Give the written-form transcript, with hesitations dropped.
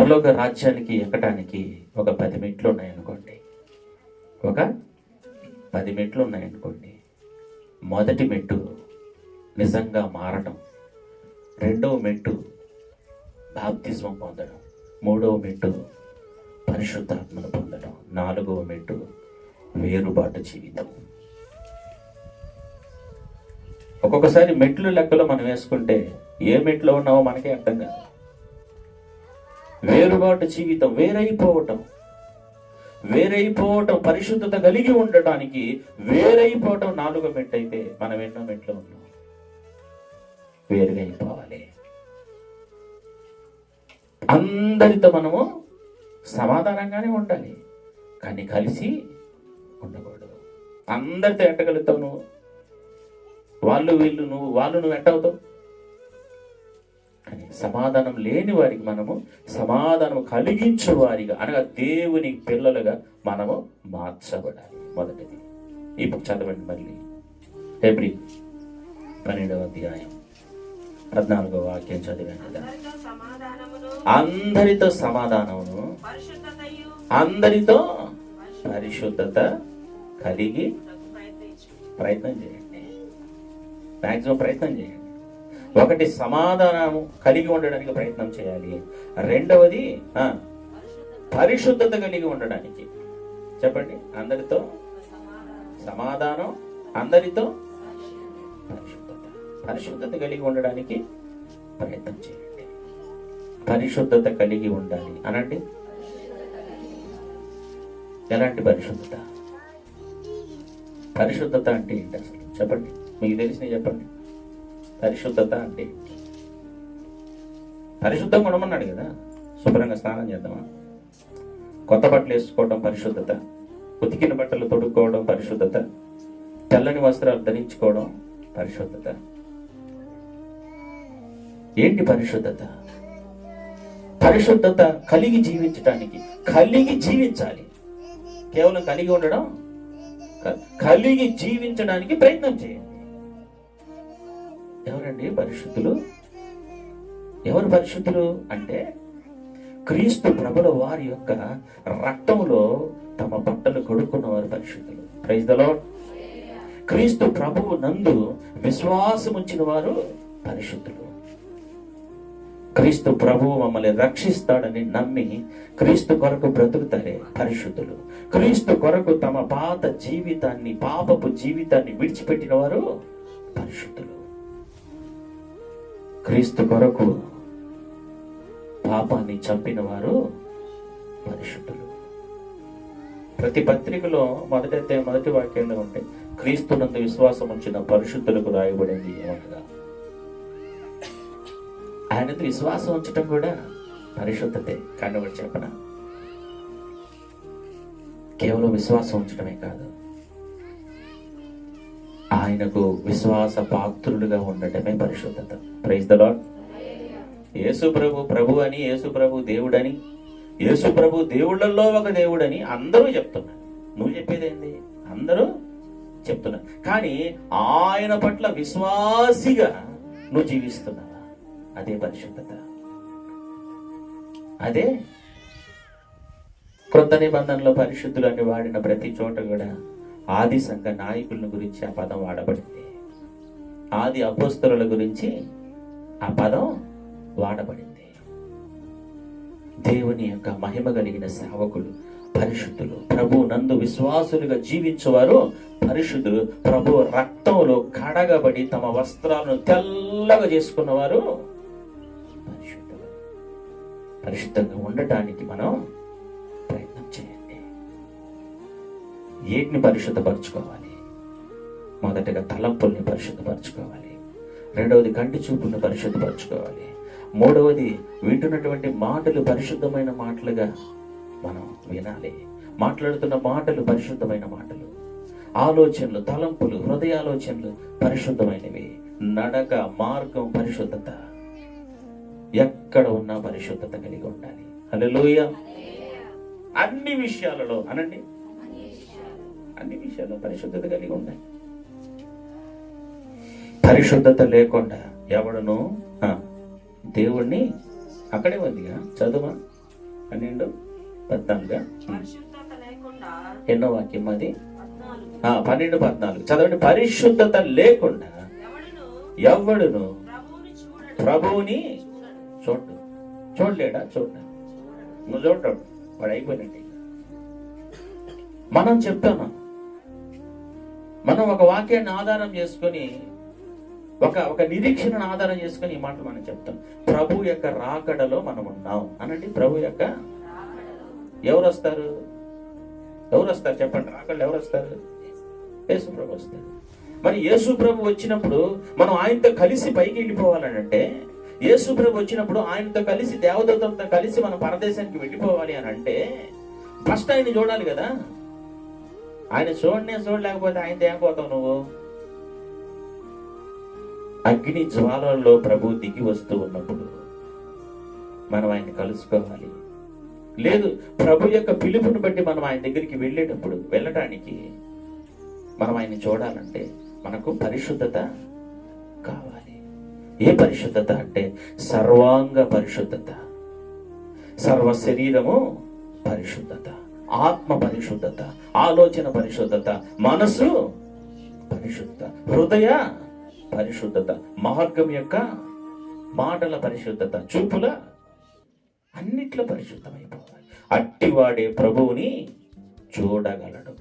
పరలోక రాజ్యానికి ఎక్కడానికి ఒక 10 మెట్లు ఉన్నాయనుకోండి. ఒక 10 మెట్లు ఉన్నాయనుకోండి. మొదటి మెట్టు నిజంగా మారడం, రెండవ మెట్టు బాప్తిజం పొందడం, మూడవ మెట్టు పరిశుద్ధాత్మను పొందడం, నాలుగవ మెట్టు వేరుబాటు జీవితం. ఒక్కొక్కసారి మెట్లు లెక్కలో మనం వేసుకుంటే ఏ మెట్లో ఉన్నావో మనకే అర్థం కాదు. వేరుబాటు జీవితం, వేరైపోవటం, పరిశుద్ధత కలిగి ఉండటానికి వేరైపోవటం 4వ మెట్టు అయితే మనం ఎన్నో మెట్లో ఉన్నాం. వేరుగా అయిపోవాలి. అందరితో మనము సమాధానంగానే ఉండాలి, కానీ కలిసి ఉండకూడదు. అందరితో ఎట్టగలుగుతావు నువ్వు? వాళ్ళు నువ్వు ఎట్టవుతావు? కానీ సమాధానం లేని వారికి మనము సమాధానం కలిగించే వారిగా, అనగా దేవుని పిల్లలుగా మనము మార్చబడాలి. మొదటిది ఇప్పుడు చదవండి. మళ్ళీ హెబ్రీ 12వ అధ్యాయం 14వ వాక్యం చదివాను కదా. అందరితో సమాధానమును, అందరితో పరిశుద్ధత కలిగి ప్రయత్నం చేయండి. మ్యాక్సిమం ప్రయత్నం చేయండి. ఒకటి, సమాధానము కలిగి ఉండడానికి ప్రయత్నం చేయాలి. రెండవది పరిశుద్ధత కలిగి ఉండడానికి. చెప్పండి. అందరితో సమాధానం, అందరితో పరిశుద్ధత కలిగి ఉండడానికి ప్రయత్నం చేయండి. పరిశుద్ధత కలిగి ఉండాలి అనండి. ఎలాంటి పరిశుద్ధత? పరిశుద్ధత అంటే ఏంటి అసలు చెప్పండి. మీకు తెలిసినవి చెప్పండి. పరిశుద్ధత అంటే ఏంటి? పరిశుద్ధంగా ఉండమన్నాడు కదా. శుభ్రంగా స్నానం చేద్దామా? కొత్త బట్టలు వేసుకోవడం పరిశుద్ధత, ఉతికిన బట్టలు తొడుక్కోవడం పరిశుద్ధత, తెల్లని వస్త్రాలు ధరించుకోవడం పరిశుద్ధత. ఏంటి పరిశుద్ధత? పరిశుద్ధత కలిగి జీవించటానికి, కలిగి జీవించాలి. కేవలం కలిగి ఉండడం, కలిగి జీవించడానికి ప్రయత్నం చేయండి. ఎవరండి పరిశుద్ధులు? ఎవరు పరిశుద్ధులు అంటే క్రీస్తు ప్రభుల వారి యొక్క రక్తంలో తమ బట్టలు కడుక్కున్న వారు పరిశుద్ధులు. Praise the Lord. క్రీస్తు ప్రభువు నందు విశ్వాసం ఉంచిన వారు పరిశుద్ధులు. క్రీస్తు ప్రభువు మమ్మల్ని రక్షిస్తాడని నమ్మి క్రీస్తు కొరకు బ్రతుకుతారే పరిశుద్ధులు. క్రీస్తు కొరకు తమ పాత జీవితాన్ని, పాపపు జీవితాన్ని విడిచిపెట్టిన వారు పరిశుద్ధులు. క్రీస్తు కొరకు పాపాన్ని చంపిన వారు పరిశుద్ధులు. ప్రతి పత్రికలో మొదటి వాక్యంలో ఉంటే క్రీస్తునందు విశ్వాసం ఉంచిన పరిశుద్ధులకు రాయబడింది ఏమనగా, ఆయనతో విశ్వాసం ఉంచటం కూడా పరిశుద్ధతే. కానీ ఒకటి చెప్పనా, కేవలం విశ్వాసం ఉంచడమే కాదు, ఆయనకు విశ్వాస పాత్రులుగా ఉండటమే పరిశుద్ధత. Praise the Lord. యేసు ప్రభు అని, యేసు ప్రభు దేవుడని, యేసు ప్రభు దేవుళ్ళల్లో ఒక దేవుడని అందరూ చెప్తున్నారు. నువ్వు చెప్పేదేంటి? అందరూ చెప్తున్నారు. కానీ ఆయన పట్ల విశ్వాసిగా నువ్వు జీవిస్తున్నావా? అదే పరిశుద్ధత. అదే కొత్త నిబంధనలో పరిశుద్ధులు అని వాడిన ప్రతి చోట కూడా ఆది సంఘ నాయకుల గురించి ఆ పదం వాడబడింది. ఆది అపోస్తలుల గురించి ఆ పదం వాడబడింది. దేవుని యొక్క మహిమ కలిగిన సేవకులు పరిశుద్ధులు. ప్రభు నందు విశ్వాసులుగా జీవించేవారు పరిశుద్ధులు. ప్రభు రక్తంలో కడగబడి తమ వస్త్రాలను తెల్లగా చేసుకున్నవారు పరిశుద్ధులు. పరిశుద్ధంగా ఉండటానికి మనం ప్రయత్నం చేయండి. ఏటిని పరిశుద్ధపరచుకోవాలి? మొదటగా తలంపుల్ని పరిశుద్ధపరచుకోవాలి. రెండవది కంటి చూపులను పరిశుద్ధపరచుకోవాలి. మూడవది వింటున్నటువంటి మాటలు పరిశుద్ధమైన మాటలుగా మనం వినాలి. మాట్లాడుతున్న మాటలు పరిశుద్ధమైన మాటలు. ఆలోచనలు, తలంపులు, హృదయాలోచనలు పరిశుద్ధమైనవి. నడక, మార్గం పరిశుద్ధత. ఎక్కడ ఉన్నా పరిశుద్ధత కలిగి ఉండాలి. హల్లెలూయా. అన్ని విషయాలలో అనండి, అన్ని విషయాల్లో పరిశుద్ధత కలిగి ఉండాలి. పరిశుద్ధత లేకుండా ఎవడను దేవుణ్ణి, అక్కడే ఉందిగా చదువు, 12:14. పరిశుద్ధత లేకుండా ఎన్నో వాక్యం అది? 14. 12:14 చదవండి. పరిశుద్ధత లేకుండా ఎవడును ప్రభువుని చూడలేడా? నువ్వు చూడటాడు, వాడు అయిపోయినట్టు. మనం చెప్తాను, మనం ఒక వాక్యాన్ని ఆధారం చేసుకొని, ఒక నిరీక్షణను ఆధారం చేసుకొని ఈ మాటలు మనం చెప్తాం. ప్రభు యొక్క రాకడలో మనం ఉన్నాం అనండి. ప్రభు యొక్క ఎవరు వస్తారు చెప్పండి. రాకడలో ఎవరు వస్తారు? యేసు ప్రభు వస్తారు. మరి యేసు ప్రభు వచ్చినప్పుడు మనం ఆయనతో కలిసి పైకి వెళ్ళిపోవాలని అంటే, యేసు ప్రభు వచ్చినప్పుడు ఆయనతో కలిసి దేవదూతలతో కలిసి మనం పరదేశానికి వెళ్ళిపోవాలి అని అంటే ఫస్ట్ ఆయన్ని చూడాలి కదా. ఆయన చూడలేకపోతే ఆయన ఏమైపోతావు నువ్వు? అగ్ని జ్వాలల్లో ప్రభు దిగి వస్తూ ఉన్నప్పుడు మనం ఆయన్ని కలుసుకోవాలి. లేదు, ప్రభు యొక్క పిలుపుని బట్టి మనం ఆయన దగ్గరికి వెళ్ళటానికి మనం ఆయన్ని చూడాలంటే మనకు పరిశుద్ధత కావాలి. ఏ పరిశుద్ధత అంటే సర్వాంగ పరిశుద్ధత, సర్వ శరీరము పరిశుద్ధత, ఆత్మ పరిశుద్ధత, ఆలోచన పరిశుద్ధత, మనసు పరిశుద్ధత, హృదయ పరిశుద్ధత, మార్గం యొక్క మాటల పరిశుద్ధత, చూపుల అన్నిట్లో పరిశుద్ధమైపోవాలి. అట్టివాడే ప్రభువుని చూడగలడు.